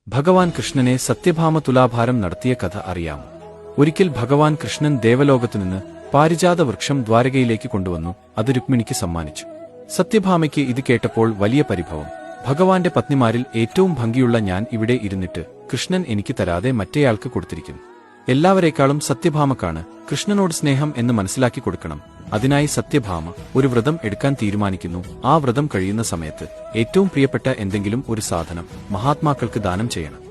ഭഗവാൻ കൃഷ്ണനെ സത്യഭാമ തുലാഭാരം നടത്തിയ കഥ അറിയാമോ? ഒരിക്കൽ ഭഗവാൻ കൃഷ്ണൻ ദേവലോകത്തുനിന്ന് പാരിജാത വൃക്ഷം ദ്വാരകയിലേക്ക് കൊണ്ടുവന്നു. അത് രുക്മിണിക്ക് സമ്മാനിച്ചു. സത്യഭാമയ്ക്ക് ഇത് കേട്ടപ്പോൾ വലിയ പരിഭവം. ഭഗവാന്റെ പത്നിമാരിൽ ഏറ്റവും ഭംഗിയുള്ള ഞാൻ ഇവിടെ ഇരുന്നിട്ട് കൃഷ്ണൻ എനിക്ക് തരാതെ മറ്റേയാൾക്ക് കൊടുത്തിരിക്കുന്നു. എല്ലാവരേക്കാളും സത്യഭാമക്കാണ് കൃഷ്ണനോട് സ്നേഹം എന്ന് മനസ്സിലാക്കി കൊടുക്കണം. അതിനായി സത്യഭാമ ഒരു വ്രതം എടുക്കാൻ തീരുമാനിക്കുന്നു. ആ വ്രതം കഴിയുന്ന സമയത്ത് ഏറ്റവും പ്രിയപ്പെട്ട എന്തെങ്കിലും ഒരു സാധനം മഹാത്മാക്കൾക്ക് ദാനം ചെയ്യണം.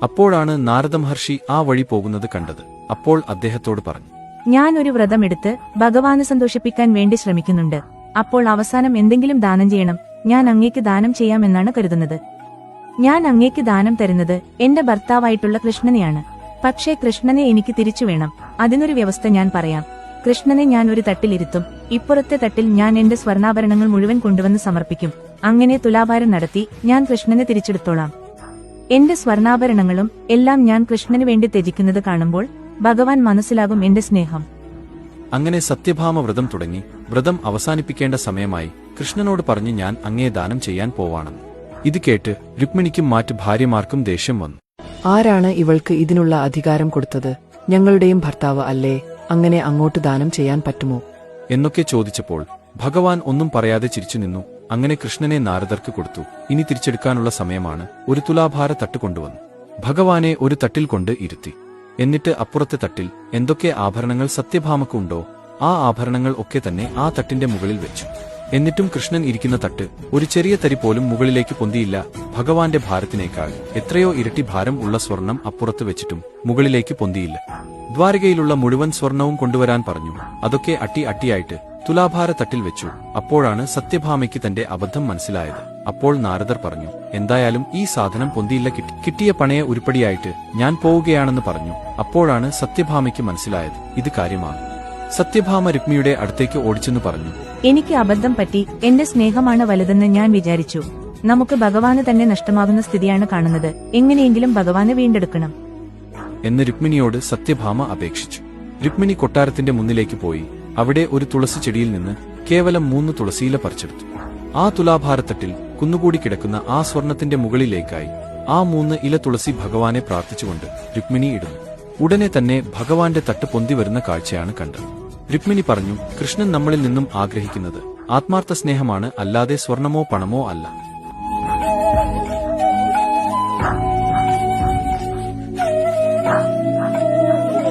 അപ്പോഴാണ് നാരദ മഹർഷി ആ വഴി പോകുന്നത് കണ്ടത്. അപ്പോൾ അദ്ദേഹത്തോട് പറഞ്ഞു, ഞാൻ ഒരു വ്രതമെടുത്ത് ഭഗവാനെ സന്തോഷിപ്പിക്കാൻ വേണ്ടി ശ്രമിക്കുന്നുണ്ട്. അപ്പോൾ അവസാനം എന്തെങ്കിലും ദാനം ചെയ്യണം. ഞാൻ അങ്ങേക്ക് ദാനം ചെയ്യാമെന്നാണ് കരുതുന്നത്. ഞാൻ അങ്ങേക്ക് ദാനം തരുന്നത് എന്റെ ഭർത്താവായിട്ടുള്ള കൃഷ്ണനെയാണ്. പക്ഷേ കൃഷ്ണനെ എനിക്ക് തിരിച്ചു വേണം. അതിനൊരു വ്യവസ്ഥ ഞാൻ പറയാം. കൃഷ്ണനെ ഞാൻ ഒരു തട്ടിലിരുത്തും. ഇപ്പുറത്തെ തട്ടിൽ ഞാൻ എന്റെ സ്വർണ്ണാഭരണങ്ങൾ മുഴുവൻ കൊണ്ടുവന്ന് സമർപ്പിക്കും. അങ്ങനെ തുലാഭാരം നടത്തി ഞാൻ കൃഷ്ണനെ തിരിച്ചെടുത്തോളാം. എന്റെ സ്വർണ്ണാഭരണങ്ങളും എല്ലാം ഞാൻ കൃഷ്ണന് വേണ്ടി ത്യജിക്കുന്നത് കാണുമ്പോൾ ഭഗവാൻ മനസ്സിലാകും എന്റെ സ്നേഹം. അങ്ങനെ സത്യഭാമ വ്രതം തുടങ്ങി. വ്രതം അവസാനിപ്പിക്കേണ്ട സമയമായി. കൃഷ്ണനോട് പറഞ്ഞ് ഞാൻ അങ്ങേ ദാനം ചെയ്യാൻ പോവാണെന്ന്. ഇത് കേട്ട് രുക്മിണിക്കും മറ്റ് ഭാര്യമാർക്കും ദേഷ്യം വന്നു. ആരാണ് ഇവൾക്ക് ഇതിനുള്ള അധികാരം കൊടുത്തത്? ഞങ്ങളുടെയും ഭർത്താവ് അല്ലേ? അങ്ങനെ അങ്ങോട്ട് ദാനം ചെയ്യാൻ പറ്റുമോ എന്നൊക്കെ ചോദിച്ചപ്പോൾ ഭഗവാൻ ഒന്നും പറയാതെ ചിരിച്ചു നിന്നു. അങ്ങനെ കൃഷ്ണനെ നാരദർക്ക് കൊടുത്തു. ഇനി തിരിച്ചെടുക്കാനുള്ള സമയമാണ്. ഒരു തുലാഭാര തട്ട് കൊണ്ടുവന്നു. ഭഗവാനെ ഒരു തട്ടിൽ കൊണ്ട് ഇരുത്തി. എന്നിട്ട് അപ്പുറത്തെ തട്ടിൽ എന്തൊക്കെ ആഭരണങ്ങൾ സത്യഭാമക്ക് ഉണ്ടോ ആ ആഭരണങ്ങൾ ഒക്കെ തന്നെ ആ തട്ടിന്റെ മുകളിൽ വെച്ചു. എന്നിട്ടും കൃഷ്ണൻ ഇരിക്കുന്ന തട്ട് ഒരു ചെറിയ തരി പോലും മുകളിലേക്ക് പൊന്തിയില്ല. ഭഗവാന്റെ ഭാരത്തിനേക്കാൾ എത്രയോ ഇരട്ടി ഭാരം ഉള്ള സ്വർണം അപ്പുറത്ത് വെച്ചിട്ടും മുകളിലേക്ക് പൊന്തിയില്ല. ദ്വാരകയിലുള്ള മുഴുവൻ സ്വർണവും കൊണ്ടുവരാൻ പറഞ്ഞു. അതൊക്കെ അട്ടിയായിട്ട് തുലാഭാര തട്ടിൽ വെച്ചു. അപ്പോഴാണ് സത്യഭാമയ്ക്ക് തന്റെ അബദ്ധം മനസ്സിലായത്. അപ്പോൾ നാരദർ പറഞ്ഞു, എന്തായാലും ഈ സാധനം പൊന്തിയില്ല. കിട്ടിയ പണയ ഉരുപ്പടിയായിട്ട് ഞാൻ പോവുകയാണെന്ന് പറഞ്ഞു. അപ്പോഴാണ് സത്യഭാമയ്ക്ക് മനസ്സിലായത് ഇത് കാര്യമാണ്. സത്യഭാമ രുക്മിയുടെ അടുത്തേക്ക് ഓടിച്ചെന്ന് പറഞ്ഞു, എനിക്ക് അബദ്ധം പറ്റി. എന്റെ സ്നേഹമാണ് വലുതെന്ന് ഞാൻ വിചാരിച്ചു. നമുക്ക് ഭഗവാന് തന്നെ നഷ്ടമാകുന്ന സ്ഥിതിയാണ് കാണുന്നത്. എങ്ങനെയെങ്കിലും ഭഗവാനെ വീണ്ടെടുക്കണം എന്ന് രുക്മിണിയോട് സത്യഭാമ അപേക്ഷിച്ചു. രുക്മിണി കൊട്ടാരത്തിന്റെ മുന്നിലേക്ക് പോയി. അവിടെ ഒരു തുളസി ചെടിയിൽ നിന്ന് കേവലം 3 തുളസിയില പറിച്ചെടുത്തു. ആ തുലാഭാരത്തട്ടിൽ കുന്നുകൂടി കിടക്കുന്ന ആ സ്വർണത്തിന്റെ മുകളിലേക്കായി ആ 3 ഇല തുളസി ഭഗവാനെ പ്രാർത്ഥിച്ചുകൊണ്ട് രുക്മിണി ഇടുന്നു. ഉടനെ തന്നെ ഭഗവാന്റെ തട്ട് പൊന്തി വരുന്ന കാഴ്ചയാണ് കണ്ടത്. രുക്മിണി പറഞ്ഞു, കൃഷ്ണൻ നമ്മളിൽ നിന്നും ആഗ്രഹിക്കുന്നത് ആത്മാർത്ഥ സ്നേഹമാണ്, അല്ലാതെ സ്വർണമോ പണമോ അല്ല.